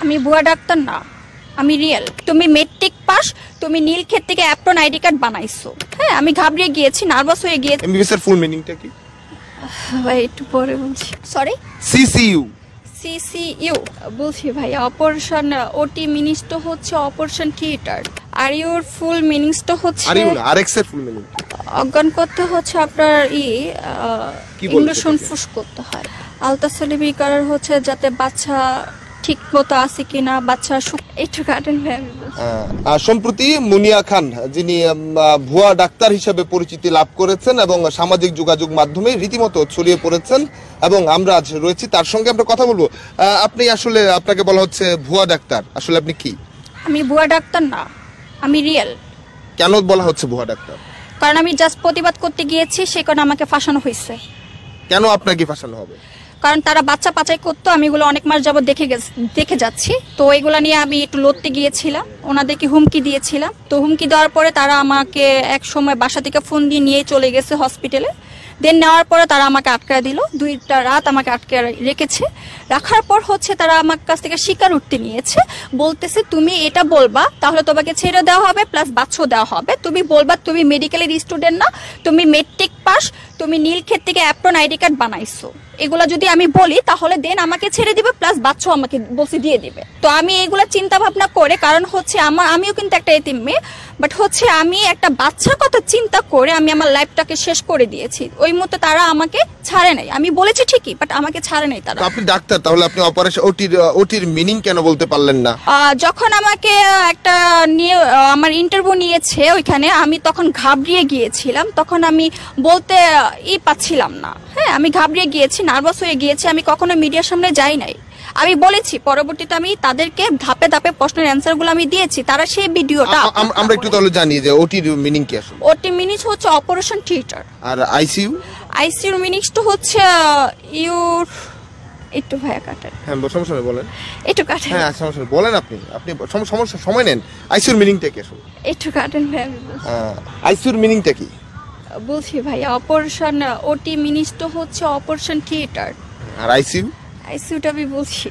আমি ভুয়া ডাক্তার না, আমি রিয়েল। তুমি মেট্রিক পাস, তুমি নীলক্ষেত থেকে অ্যাপ্রন আইডি কার্ড বানাইছো। হ্যাঁ, আমি ঘাবড়িয়ে গিয়েছি, নার্ভাস হয়ে গিয়েছি। এমবিবিএস এর ফুল মিনিংটা কি? ভাই একটু পরে বলছি। Sorry, CCU. সিসিইউ বলছি ভাই। অপারেশন ওটি মিনিংস তো হচ্ছে অপারেশন থিয়েটার। আর ইউর ফুল মিনিংস তো হচ্ছে আর ইউ না, আরএক্স এর ফুল মিনিং অজ্ঞান করতে হচ্ছে আপনার কি বলতে ইন্ডোশন ফুস করতে হয়। আলতাসলিবি করার হচ্ছে যাতে বাচ্চা ঠিক মতো আছে কিনা, বাচ্চা একটু কাটেন ভাই। আমি সম্প্রতি মুনিয়া খান, যিনি ভুয়া ডাক্তার হিসেবে পরিচিতি লাভ করেছেন এবং সামাজিক যোগাযোগ মাধ্যমে রীতিমতো ছড়িয়ে পড়েছেন, এবং আমরা আজ রয়েছি তার সঙ্গে আমরা কথা বলবো। আপনি আসলে, আপনাকে বলা হচ্ছে ভুয়া ডাক্তার, আসলে আপনি কি? আমি ভুয়া ডাক্তার না, আমি রিয়েল। কেন বলা হচ্ছে ভুয়া ডাক্তার? কারণ আমি জাস্ট প্রতিবাদ করতে গিয়েছি, সে কারণে আমাকে ফাঁসানো হয়েছে। কেন আপনাকে ফাঁসানো হবে? কারণ তারা বাচ্চা পাচাই করতো, আমি এগুলো অনেক মাস যাবত দেখে যাচ্ছি। তো এগুলা নিয়ে আমি একটু লড়তে গিয়েছিলাম, ওনাদেরকে হুমকি দিয়েছিলাম। তো হুমকি দেওয়ার পরে তারা আমাকে এক সময় বাসা থেকে ফোন দিয়ে নিয়ে চলে গেছে হসপিটালে। দেন নেওয়ার পরে তারা আমাকে আটকায় দিল, 2টা রাত আমাকে আটকে রেখেছে। রাখার পর হচ্ছে তারা আমার কাছ থেকে স্বীকারোক্তি নিয়েছে, বলতেছে তুমি এটা বলবা তাহলে তোমাকে ছেড়ে দেওয়া হবে, প্লাস বাচ্চাও দেওয়া হবে। তুমি বলবা তুমি মেডিকেলের স্টুডেন্ট না, তুমি মেট্রিক পাস, তুমি নীলক্ষেত থেকে অ্যাপ্রন আইডি কার্ড বানাইছো। এগুলা যদি আমি বলি তাহলে দেন আমাকে ছেড়ে দিবে, প্লাস বাচ্চাও আমাকে বলছে দিয়ে দিবে। তো আমি এগুলা চিন্তা ভাবনা করে, কারণ হচ্ছে আমিও কিন্তু একটা এতিম মেয়ে, বাট হচ্ছে আমি একটা বাচ্চার কথা চিন্তা করে আমি আমার লাইফটাকে শেষ করে দিয়েছি। ওই মুহূর্তে তারা আমাকে ছাড়ে নাই, আমি বলেছি ঠিকই, বাট আমাকে ছাড়ে নাই তারা। আপনি ডাক্তার, তাহলে আপনি অপারেশন ওটির মিনিং কেন বলতে পারলেন না? যখন আমাকে একটা নিয়ে আমার ইন্টারভিউ নিয়েছে ওইখানে, আমি তখন ঘাবড়িয়ে গিয়েছিলাম, তখন আমি বলতে পাচ্ছিলাম না। হ্যাঁ, আমি ঘাবড়িয়ে গিয়েছি, নার্ভাস হয়ে গিয়েছি, আমি কখনো মিডিয়ার সামনে যাই নাই। আমি বলেছি, পরবর্তীতে আমি তাদেরকে ধাপে ধাপে প্রশ্নের অ্যান্সার গুলো আমি দিয়েছি, তারা সেই ভিডিওটা। আমরা একটু তাহলে জানি যে ওটির মিনিং কি আসলে? ওটি মিনিংস হচ্ছে অপারেশন থিয়েটার। আর আইসিইউ? আইসিইউ মিনিংস তো হচ্ছে ইউর একটু ভাইয়া কাটেন। হ্যাঁ, সমস্যা নেই, বলেন। একটু কাটেন। হ্যাঁ, সমস্যা নেই, বলেন। আপনি সমস্যা, সময় নেন। আইসিইউর মিনিংটা কি আসলে? একটু কাটেন ভাই। আইসিইউর মিনিংটা কি বলছি ভাই? অপারেশন ওটি মিনিংস তো হচ্ছে অপারেশন থিয়েটার। আর আইসিইউ? আইসিইউটা আমি বলছি।